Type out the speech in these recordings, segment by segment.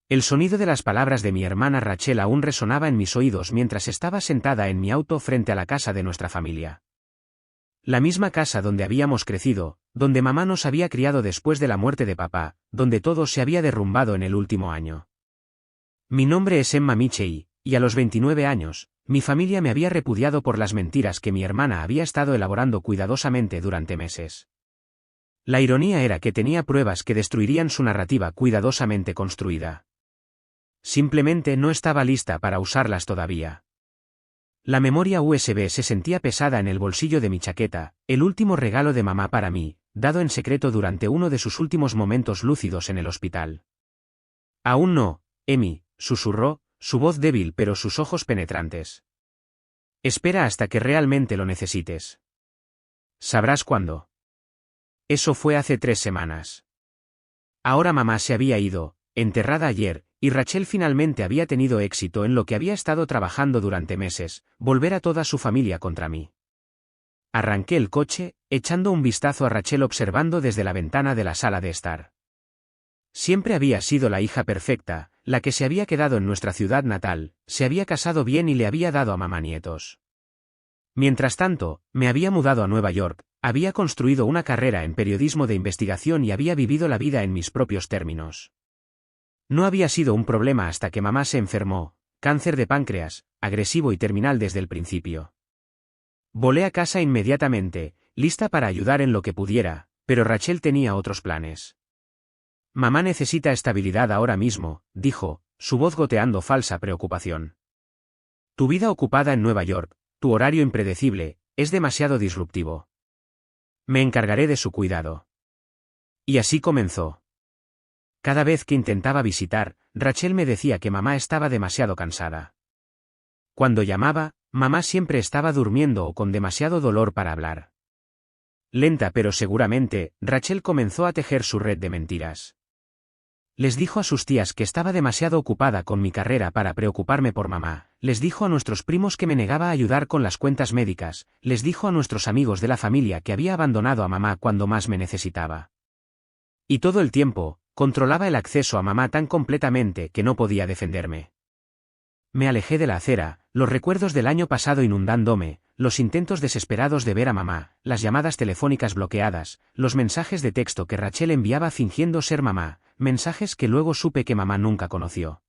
El sonido de las palabras de mi hermana Rachel aún resonaba en mis oídos mientras estaba sentada en mi auto frente a la casa de nuestra familia. La misma casa donde habíamos crecido, donde mamá nos había criado después de la muerte de papá, donde todo se había derrumbado en el último año. Mi nombre es Emma Michei, y a los 29 años, mi familia me había repudiado por las mentiras que mi hermana había estado elaborando cuidadosamente durante meses. La ironía era que tenía pruebas que destruirían su narrativa cuidadosamente construida. Simplemente no estaba lista para usarlas todavía. La memoria USB se sentía pesada en el bolsillo de mi chaqueta, el último regalo de mamá para mí, dado en secreto durante uno de sus últimos momentos lúcidos en el hospital. Aún no, Emmy, susurró, su voz débil pero sus ojos penetrantes. Espera hasta que realmente lo necesites. Sabrás cuándo. Eso fue hace 3 semanas. Ahora mamá se había ido, enterrada ayer, y Rachel finalmente había tenido éxito en lo que había estado trabajando durante meses, volver a toda su familia contra mí. Arranqué el coche, echando un vistazo a Rachel observando desde la ventana de la sala de estar. Siempre había sido la hija perfecta, la que se había quedado en nuestra ciudad natal, se había casado bien y le había dado a mamá nietos. Mientras tanto, me había mudado a Nueva York, había construido una carrera en periodismo de investigación y había vivido la vida en mis propios términos. No había sido un problema hasta que mamá se enfermó, cáncer de páncreas, agresivo y terminal desde el principio. Volé a casa inmediatamente, lista para ayudar en lo que pudiera, pero Rachel tenía otros planes. Mamá necesita estabilidad ahora mismo, dijo, su voz goteando falsa preocupación. Tu vida ocupada en Nueva York, tu horario impredecible, es demasiado disruptivo. Me encargaré de su cuidado. Y así comenzó. Cada vez que intentaba visitar, Rachel me decía que mamá estaba demasiado cansada. Cuando llamaba, mamá siempre estaba durmiendo o con demasiado dolor para hablar. Lenta pero seguramente, Rachel comenzó a tejer su red de mentiras. Les dijo a sus tías que estaba demasiado ocupada con mi carrera para preocuparme por mamá, les dijo a nuestros primos que me negaba a ayudar con las cuentas médicas, les dijo a nuestros amigos de la familia que había abandonado a mamá cuando más me necesitaba. Y todo el tiempo, controlaba el acceso a mamá tan completamente que no podía defenderme. Me alejé de la acera, los recuerdos del año pasado inundándome, los intentos desesperados de ver a mamá, las llamadas telefónicas bloqueadas, los mensajes de texto que Rachel enviaba fingiendo ser mamá, mensajes que luego supe que mamá nunca conoció.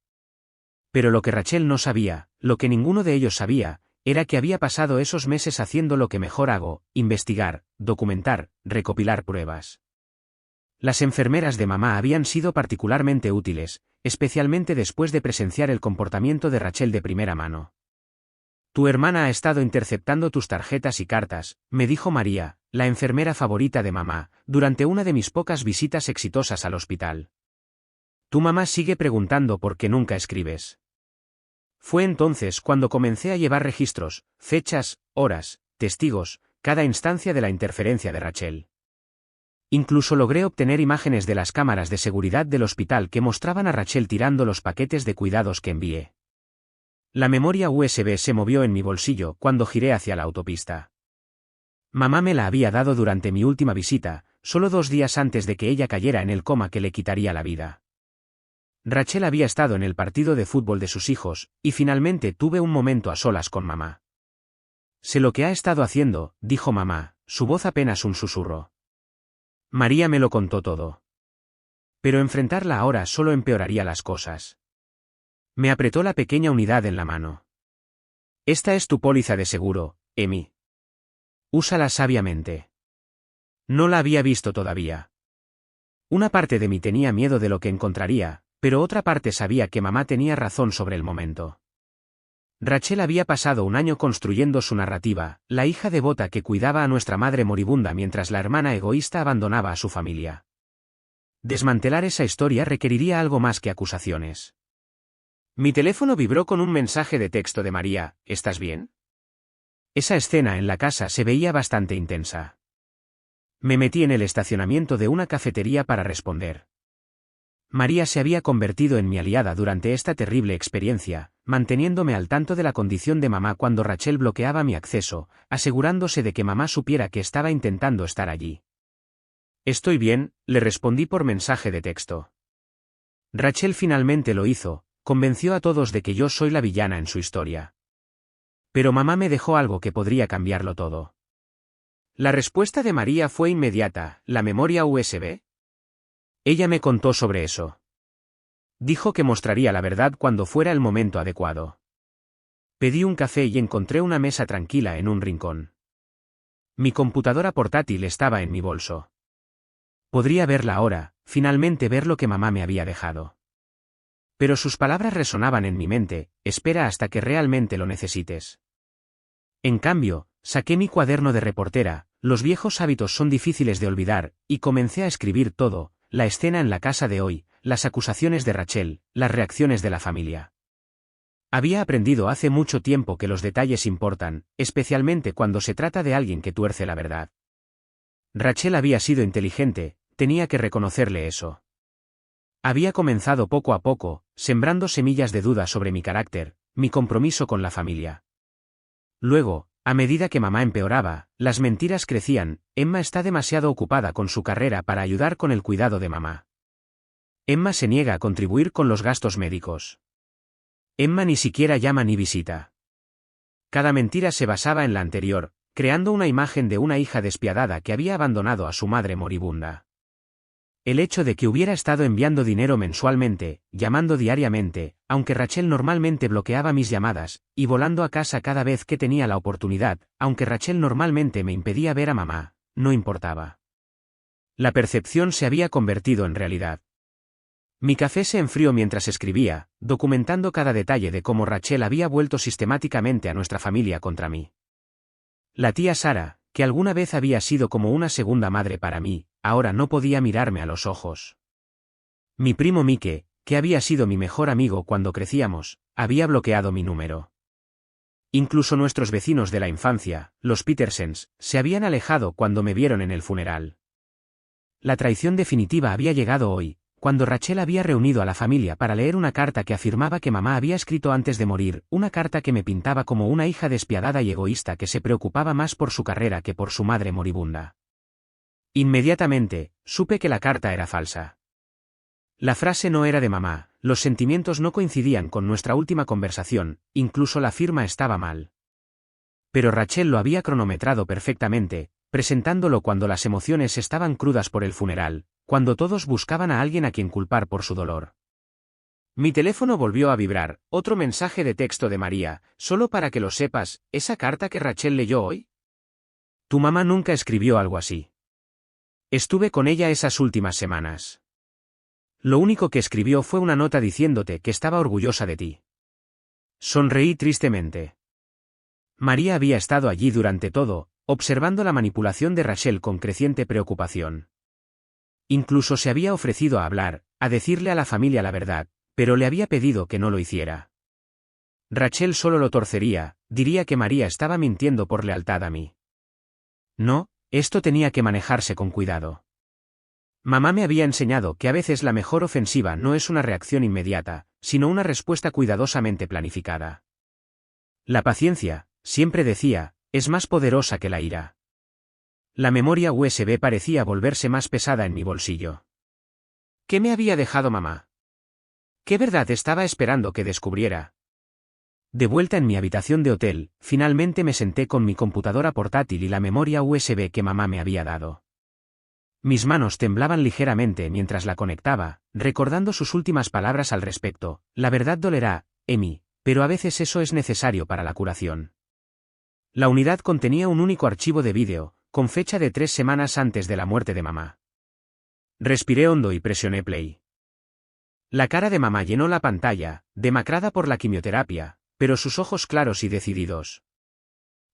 Pero lo que Rachel no sabía, lo que ninguno de ellos sabía, era que había pasado esos meses haciendo lo que mejor hago, investigar, documentar, recopilar pruebas. Las enfermeras de mamá habían sido particularmente útiles, especialmente después de presenciar el comportamiento de Rachel de primera mano. Tu hermana ha estado interceptando tus tarjetas y cartas, me dijo María, la enfermera favorita de mamá, durante una de mis pocas visitas exitosas al hospital. Tu mamá sigue preguntando por qué nunca escribes. Fue entonces cuando comencé a llevar registros, fechas, horas, testigos, cada instancia de la interferencia de Rachel. Incluso logré obtener imágenes de las cámaras de seguridad del hospital que mostraban a Rachel tirando los paquetes de cuidados que envié. La memoria USB se movió en mi bolsillo cuando giré hacia la autopista. Mamá me la había dado durante mi última visita, solo 2 días antes de que ella cayera en el coma que le quitaría la vida. Rachel había estado en el partido de fútbol de sus hijos, y finalmente tuve un momento a solas con mamá. Sé lo que ha estado haciendo, dijo mamá, su voz apenas un susurro. María me lo contó todo. Pero enfrentarla ahora solo empeoraría las cosas. Me apretó la pequeña unidad en la mano. Esta es tu póliza de seguro, Emmy. Úsala sabiamente. No la había visto todavía. Una parte de mí tenía miedo de lo que encontraría, pero otra parte sabía que mamá tenía razón sobre el momento. Rachel había pasado un año construyendo su narrativa, la hija devota que cuidaba a nuestra madre moribunda mientras la hermana egoísta abandonaba a su familia. Desmantelar esa historia requeriría algo más que acusaciones. Mi teléfono vibró con un mensaje de texto de María, ¿estás bien? Esa escena en la casa se veía bastante intensa. Me metí en el estacionamiento de una cafetería para responder. María se había convertido en mi aliada durante esta terrible experiencia, manteniéndome al tanto de la condición de mamá cuando Rachel bloqueaba mi acceso, asegurándose de que mamá supiera que estaba intentando estar allí. Estoy bien, le respondí por mensaje de texto. Rachel finalmente lo hizo, convenció a todos de que yo soy la villana en su historia. Pero mamá me dejó algo que podría cambiarlo todo. La respuesta de María fue inmediata: ¿la memoria USB? Ella me contó sobre eso. Dijo que mostraría la verdad cuando fuera el momento adecuado. Pedí un café y encontré una mesa tranquila en un rincón. Mi computadora portátil estaba en mi bolso. Podría verla ahora, finalmente ver lo que mamá me había dejado. Pero sus palabras resonaban en mi mente: espera hasta que realmente lo necesites. En cambio, saqué mi cuaderno de reportera, los viejos hábitos son difíciles de olvidar, y comencé a escribir todo: la escena en la casa de hoy, las acusaciones de Rachel, las reacciones de la familia. Había aprendido hace mucho tiempo que los detalles importan, especialmente cuando se trata de alguien que tuerce la verdad. Rachel había sido inteligente, tenía que reconocerle eso. Había comenzado poco a poco, sembrando semillas de duda sobre mi carácter, mi compromiso con la familia. Luego, a medida que mamá empeoraba, las mentiras crecían: Emma está demasiado ocupada con su carrera para ayudar con el cuidado de mamá. Emma se niega a contribuir con los gastos médicos. Emma ni siquiera llama ni visita. Cada mentira se basaba en la anterior, creando una imagen de una hija despiadada que había abandonado a su madre moribunda. El hecho de que hubiera estado enviando dinero mensualmente, llamando diariamente, aunque Rachel normalmente bloqueaba mis llamadas, y volando a casa cada vez que tenía la oportunidad, aunque Rachel normalmente me impedía ver a mamá, no importaba. La percepción se había convertido en realidad. Mi café se enfrió mientras escribía, documentando cada detalle de cómo Rachel había vuelto sistemáticamente a nuestra familia contra mí. La tía Sara, que alguna vez había sido como una segunda madre para mí, ahora no podía mirarme a los ojos. Mi primo Mike, que había sido mi mejor amigo cuando crecíamos, había bloqueado mi número. Incluso nuestros vecinos de la infancia, los Petersens, se habían alejado cuando me vieron en el funeral. La traición definitiva había llegado hoy, cuando Rachel había reunido a la familia para leer una carta que afirmaba que mamá había escrito antes de morir, una carta que me pintaba como una hija despiadada y egoísta que se preocupaba más por su carrera que por su madre moribunda. Inmediatamente, supe que la carta era falsa. La frase no era de mamá, los sentimientos no coincidían con nuestra última conversación, incluso la firma estaba mal. Pero Rachel lo había cronometrado perfectamente, presentándolo cuando las emociones estaban crudas por el funeral, cuando todos buscaban a alguien a quien culpar por su dolor. Mi teléfono volvió a vibrar: otro mensaje de texto de María: solo para que lo sepas, ¿esa carta que Rachel leyó hoy? Tu mamá nunca escribió algo así. Estuve con ella esas últimas semanas. Lo único que escribió fue una nota diciéndote que estaba orgullosa de ti. Sonreí tristemente. María había estado allí durante todo, observando la manipulación de Rachel con creciente preocupación. Incluso se había ofrecido a hablar, a decirle a la familia la verdad, pero le había pedido que no lo hiciera. Rachel solo lo torcería, diría que María estaba mintiendo por lealtad a mí. No, esto tenía que manejarse con cuidado. Mamá me había enseñado que a veces la mejor ofensiva no es una reacción inmediata, sino una respuesta cuidadosamente planificada. La paciencia, siempre decía, es más poderosa que la ira. La memoria USB parecía volverse más pesada en mi bolsillo. ¿Qué me había dejado mamá? ¿Qué verdad estaba esperando que descubriera? De vuelta en mi habitación de hotel, finalmente me senté con mi computadora portátil y la memoria USB que mamá me había dado. Mis manos temblaban ligeramente mientras la conectaba, recordando sus últimas palabras al respecto: la verdad dolerá, Emi, pero a veces eso es necesario para la curación. La unidad contenía un único archivo de vídeo, con fecha de 3 semanas antes de la muerte de mamá. Respiré hondo y presioné play. La cara de mamá llenó la pantalla, demacrada por la quimioterapia, pero sus ojos claros y decididos.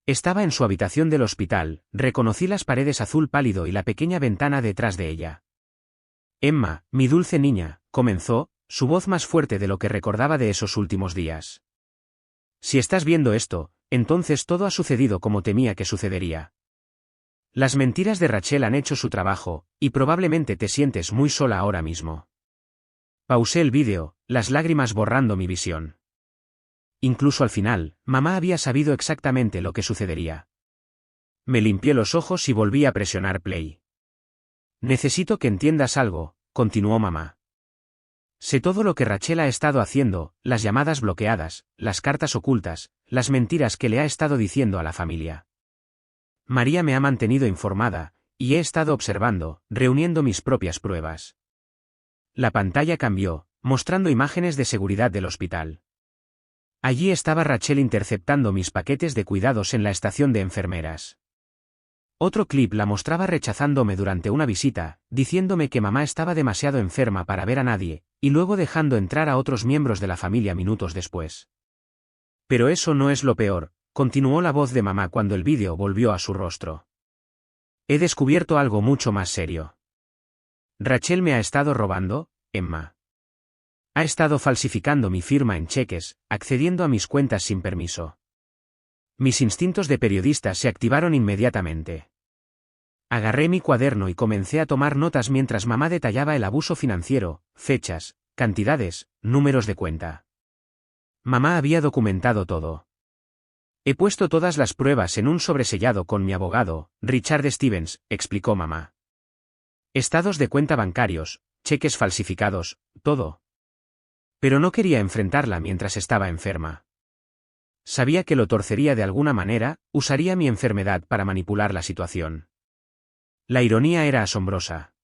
Estaba en su habitación del hospital, reconocí las paredes azul pálido y la pequeña ventana detrás de ella. Emma, mi dulce niña, comenzó, su voz más fuerte de lo que recordaba de esos últimos días. Si estás viendo esto, entonces todo ha sucedido como temía que sucedería. Las mentiras de Rachel han hecho su trabajo, y probablemente te sientes muy sola ahora mismo. Pausé el vídeo, las lágrimas borrando mi visión. Incluso al final, mamá había sabido exactamente lo que sucedería. Me limpié los ojos y volví a presionar play. Necesito que entiendas algo, continuó mamá. Sé todo lo que Rachel ha estado haciendo, las llamadas bloqueadas, las cartas ocultas, las mentiras que le ha estado diciendo a la familia. María me ha mantenido informada, y he estado observando, reuniendo mis propias pruebas. La pantalla cambió, mostrando imágenes de seguridad del hospital. Allí estaba Rachel interceptando mis paquetes de cuidados en la estación de enfermeras. Otro clip la mostraba rechazándome durante una visita, diciéndome que mamá estaba demasiado enferma para ver a nadie, y luego dejando entrar a otros miembros de la familia minutos después. Pero eso no es lo peor, continuó la voz de mamá cuando el vídeo volvió a su rostro. He descubierto algo mucho más serio. Rachel me ha estado robando, Emma. Ha estado falsificando mi firma en cheques, accediendo a mis cuentas sin permiso. Mis instintos de periodista se activaron inmediatamente. Agarré mi cuaderno y comencé a tomar notas mientras mamá detallaba el abuso financiero, fechas, cantidades, números de cuenta. Mamá había documentado todo. He puesto todas las pruebas en un sobresellado con mi abogado, Richard Stevens, explicó mamá. Estados de cuenta bancarios, cheques falsificados, todo. Pero no quería enfrentarla mientras estaba enferma. Sabía que lo torcería de alguna manera, usaría mi enfermedad para manipular la situación. La ironía era asombrosa.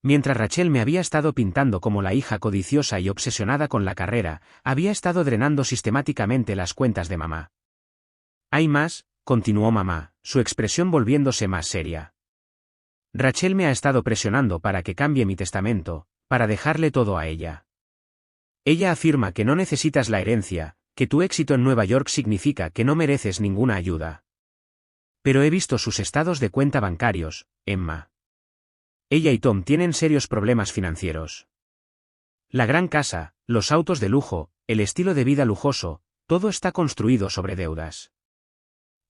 Mientras Rachel me había estado pintando como la hija codiciosa y obsesionada con la carrera, había estado drenando sistemáticamente las cuentas de mamá. Hay más, continuó mamá, su expresión volviéndose más seria. Rachel me ha estado presionando para que cambie mi testamento, para dejarle todo a ella. Ella afirma que no necesitas la herencia, que tu éxito en Nueva York significa que no mereces ninguna ayuda. Pero he visto sus estados de cuenta bancarios, Emma. Ella y Tom tienen serios problemas financieros. La gran casa, los autos de lujo, el estilo de vida lujoso, todo está construido sobre deudas.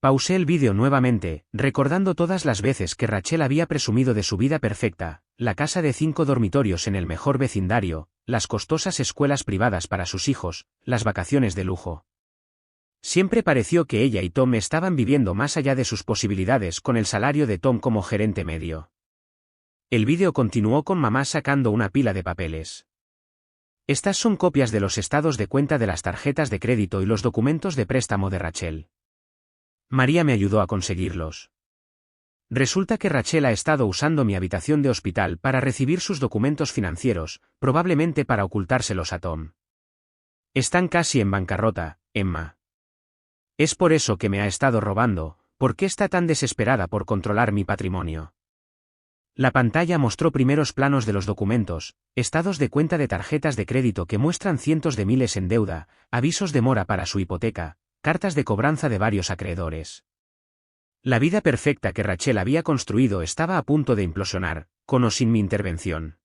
Pausé el vídeo nuevamente, recordando todas las veces que Rachel había presumido de su vida perfecta, la casa de 5 dormitorios en el mejor vecindario, las costosas escuelas privadas para sus hijos, las vacaciones de lujo. Siempre pareció que ella y Tom estaban viviendo más allá de sus posibilidades con el salario de Tom como gerente medio. El vídeo continuó con mamá sacando una pila de papeles. Estas son copias de los estados de cuenta de las tarjetas de crédito y los documentos de préstamo de Rachel. María me ayudó a conseguirlos. Resulta que Rachel ha estado usando mi habitación de hospital para recibir sus documentos financieros, probablemente para ocultárselos a Tom. Están casi en bancarrota, Emma. Es por eso que me ha estado robando, ¿por qué está tan desesperada por controlar mi patrimonio? La pantalla mostró primeros planos de los documentos, estados de cuenta de tarjetas de crédito que muestran cientos de miles en deuda, avisos de mora para su hipoteca, cartas de cobranza de varios acreedores. La vida perfecta que Rachel había construido estaba a punto de implosionar, con o sin mi intervención.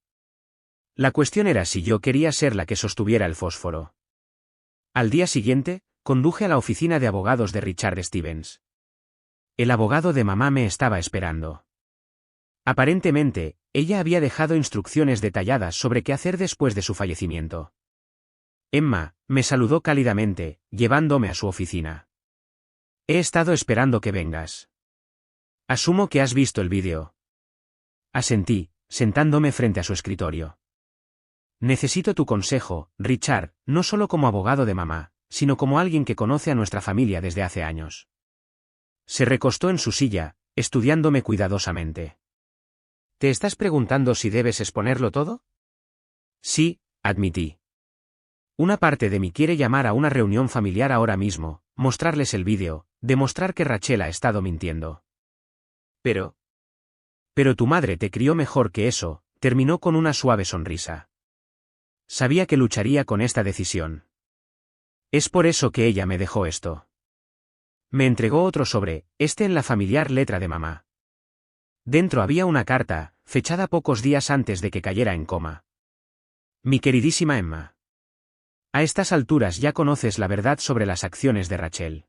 La cuestión era si yo quería ser la que sostuviera el fósforo. Al día siguiente, conduje a la oficina de abogados de Richard Stevens. El abogado de mamá me estaba esperando. Aparentemente, ella había dejado instrucciones detalladas sobre qué hacer después de su fallecimiento. Emma, me saludó cálidamente, llevándome a su oficina. He estado esperando que vengas. Asumo que has visto el vídeo. Asentí, sentándome frente a su escritorio. Necesito tu consejo, Richard, no solo como abogado de mamá, sino como alguien que conoce a nuestra familia desde hace años. Se recostó en su silla, estudiándome cuidadosamente. ¿Te estás preguntando si debes exponerlo todo? Sí, admití. Una parte de mí quiere llamar a una reunión familiar ahora mismo, mostrarles el vídeo, demostrar que Rachel ha estado mintiendo. Pero tu madre te crió mejor que eso, terminó con una suave sonrisa. Sabía que lucharía con esta decisión. Es por eso que ella me dejó esto. Me entregó otro sobre, en la familiar letra de mamá. Dentro había una carta, fechada pocos días antes de que cayera en coma. Mi queridísima Emma. A estas alturas ya conoces la verdad sobre las acciones de Rachel.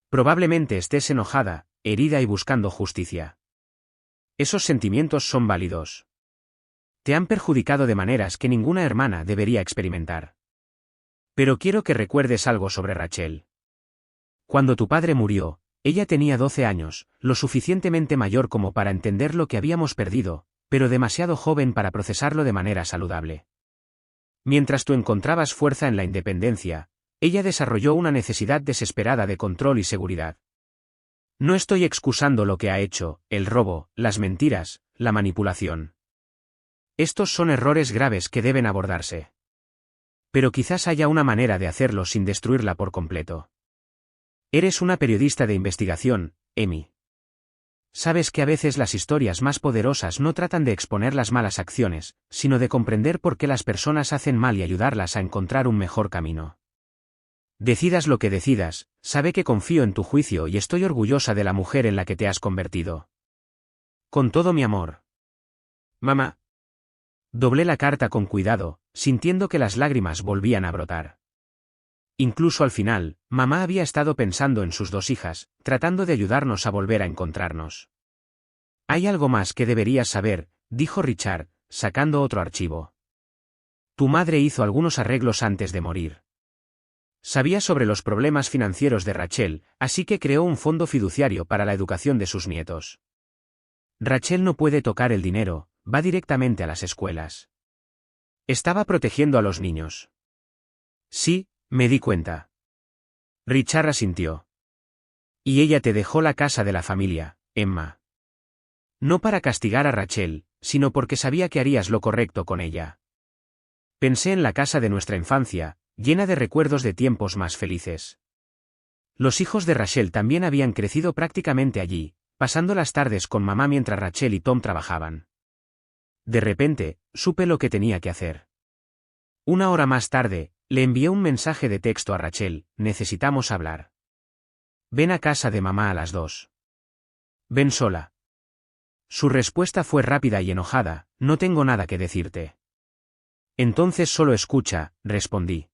Probablemente estés enojada, herida y buscando justicia. Esos sentimientos son válidos. Te han perjudicado de maneras que ninguna hermana debería experimentar. Pero quiero que recuerdes algo sobre Rachel. Cuando tu padre murió, ella tenía 12 años, lo suficientemente mayor como para entender lo que habíamos perdido, pero demasiado joven para procesarlo de manera saludable. Mientras tú encontrabas fuerza en la independencia, ella desarrolló una necesidad desesperada de control y seguridad. No estoy excusando lo que ha hecho, el robo, las mentiras, la manipulación. Estos son errores graves que deben abordarse. Pero quizás haya una manera de hacerlo sin destruirla por completo. Eres una periodista de investigación, Amy. Sabes que a veces las historias más poderosas no tratan de exponer las malas acciones, sino de comprender por qué las personas hacen mal y ayudarlas a encontrar un mejor camino. Decidas lo que decidas, sabe que confío en tu juicio y estoy orgullosa de la mujer en la que te has convertido. Con todo mi amor. Mamá. Doblé la carta con cuidado, sintiendo que las lágrimas volvían a brotar. Incluso al final, mamá había estado pensando en sus dos hijas, tratando de ayudarnos a volver a encontrarnos. Hay algo más que deberías saber, dijo Richard, sacando otro archivo. Tu madre hizo algunos arreglos antes de morir. Sabía sobre los problemas financieros de Rachel, así que creó un fondo fiduciario para la educación de sus nietos. Rachel no puede tocar el dinero, va directamente a las escuelas. Estaba protegiendo a los niños. Sí, me di cuenta. Richard asintió. Y ella te dejó la casa de la familia, Emma. No para castigar a Rachel, sino porque sabía que harías lo correcto con ella. Pensé en la casa de nuestra infancia, llena de recuerdos de tiempos más felices. Los hijos de Rachel también habían crecido prácticamente allí, pasando las tardes con mamá mientras Rachel y Tom trabajaban. De repente, supe lo que tenía que hacer. Una hora más tarde, le envié un mensaje de texto a Rachel: necesitamos hablar. Ven a casa de mamá a las 2. Ven sola. Su respuesta fue rápida y enojada: no tengo nada que decirte. Entonces solo escucha, respondí.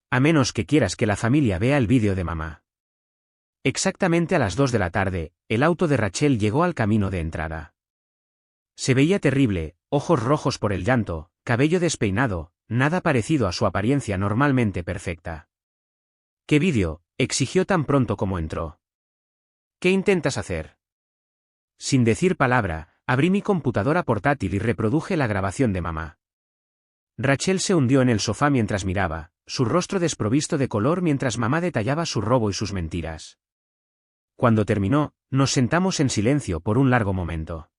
A menos que quieras que la familia vea el vídeo de mamá. Exactamente a las 2 de la tarde, el auto de Rachel llegó al camino de entrada. Se veía terrible, ojos rojos por el llanto, cabello despeinado, nada parecido a su apariencia normalmente perfecta. ¿Qué vídeo?, exigió tan pronto como entró. ¿Qué intentas hacer? Sin decir palabra, abrí mi computadora portátil y reproduje la grabación de mamá. Rachel se hundió en el sofá mientras miraba, su rostro desprovisto de color mientras mamá detallaba su robo y sus mentiras. Cuando terminó, nos sentamos en silencio por un largo momento.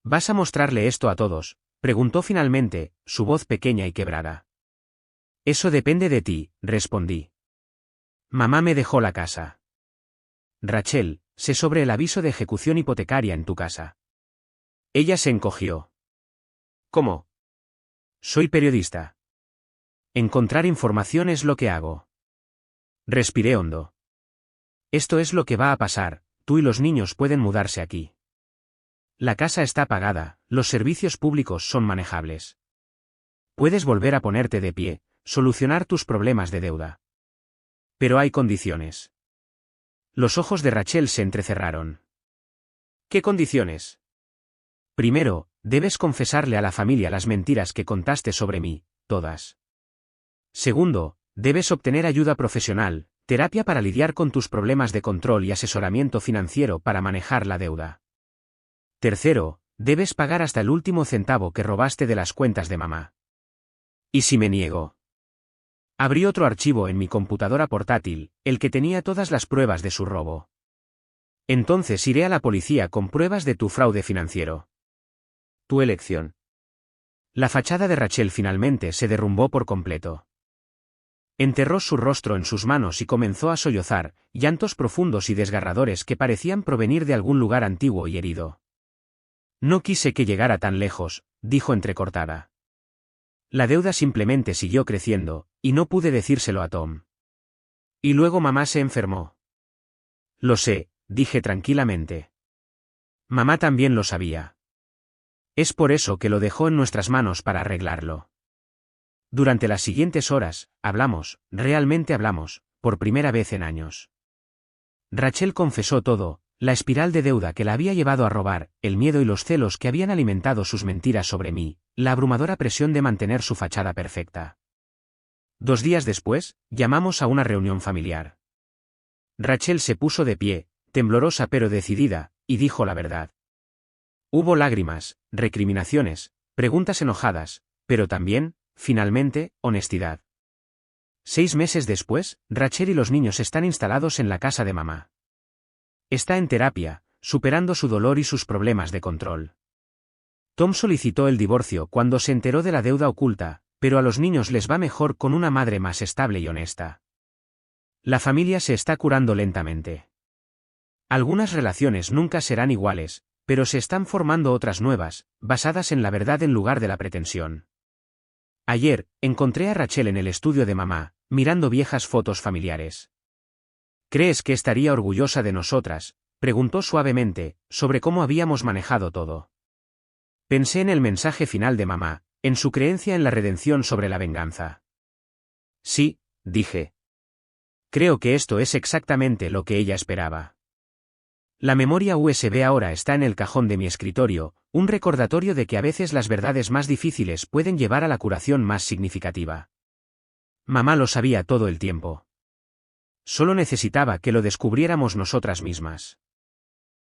¿Vas a mostrarle esto a todos?, preguntó finalmente, su voz pequeña y quebrada. Eso depende de ti, respondí. Mamá me dejó la casa. Rachel, sé sobre el aviso de ejecución hipotecaria en tu casa. Ella se encogió. ¿Cómo? Soy periodista. Encontrar información es lo que hago. Respiré hondo. Esto es lo que va a pasar, tú y los niños pueden mudarse aquí. La casa está pagada, los servicios públicos son manejables. Puedes volver a ponerte de pie, solucionar tus problemas de deuda. Pero hay condiciones. Los ojos de Rachel se entrecerraron. ¿Qué condiciones? Primero, debes confesarle a la familia las mentiras que contaste sobre mí, todas. Segundo, debes obtener ayuda profesional, terapia para lidiar con tus problemas de control y asesoramiento financiero para manejar la deuda. Tercero, debes pagar hasta el último centavo que robaste de las cuentas de mamá. ¿Y si me niego? Abrí otro archivo en mi computadora portátil, el que tenía todas las pruebas de su robo. Entonces iré a la policía con pruebas de tu fraude financiero. Tu elección. La fachada de Rachel finalmente se derrumbó por completo. Enterró su rostro en sus manos y comenzó a sollozar, llantos profundos y desgarradores que parecían provenir de algún lugar antiguo y herido. No quise que llegara tan lejos, dijo entrecortada. La deuda simplemente siguió creciendo, y no pude decírselo a Tom. Y luego mamá se enfermó. Lo sé, dije tranquilamente. Mamá también lo sabía. Es por eso que lo dejó en nuestras manos para arreglarlo. Durante las siguientes horas, hablamos, realmente hablamos, por primera vez en años. Rachel confesó todo, la espiral de deuda que la había llevado a robar, el miedo y los celos que habían alimentado sus mentiras sobre mí, la abrumadora presión de mantener su fachada perfecta. 2 días después, llamamos a una reunión familiar. Rachel se puso de pie, temblorosa pero decidida, y dijo la verdad. Hubo lágrimas, recriminaciones, preguntas enojadas, pero también, finalmente, honestidad. 6 meses después, Rachel y los niños están instalados en la casa de mamá. Está en terapia, superando su dolor y sus problemas de control. Tom solicitó el divorcio cuando se enteró de la deuda oculta, pero a los niños les va mejor con una madre más estable y honesta. La familia se está curando lentamente. Algunas relaciones nunca serán iguales, pero se están formando otras nuevas, basadas en la verdad en lugar de la pretensión. Ayer, encontré a Rachel en el estudio de mamá, mirando viejas fotos familiares. ¿Crees que estaría orgullosa de nosotras?, preguntó suavemente, sobre cómo habíamos manejado todo. Pensé en el mensaje final de mamá, en su creencia en la redención sobre la venganza. Sí, dije. Creo que esto es exactamente lo que ella esperaba. La memoria USB ahora está en el cajón de mi escritorio, un recordatorio de que a veces las verdades más difíciles pueden llevar a la curación más significativa. Mamá lo sabía todo el tiempo. Solo necesitaba que lo descubriéramos nosotras mismas.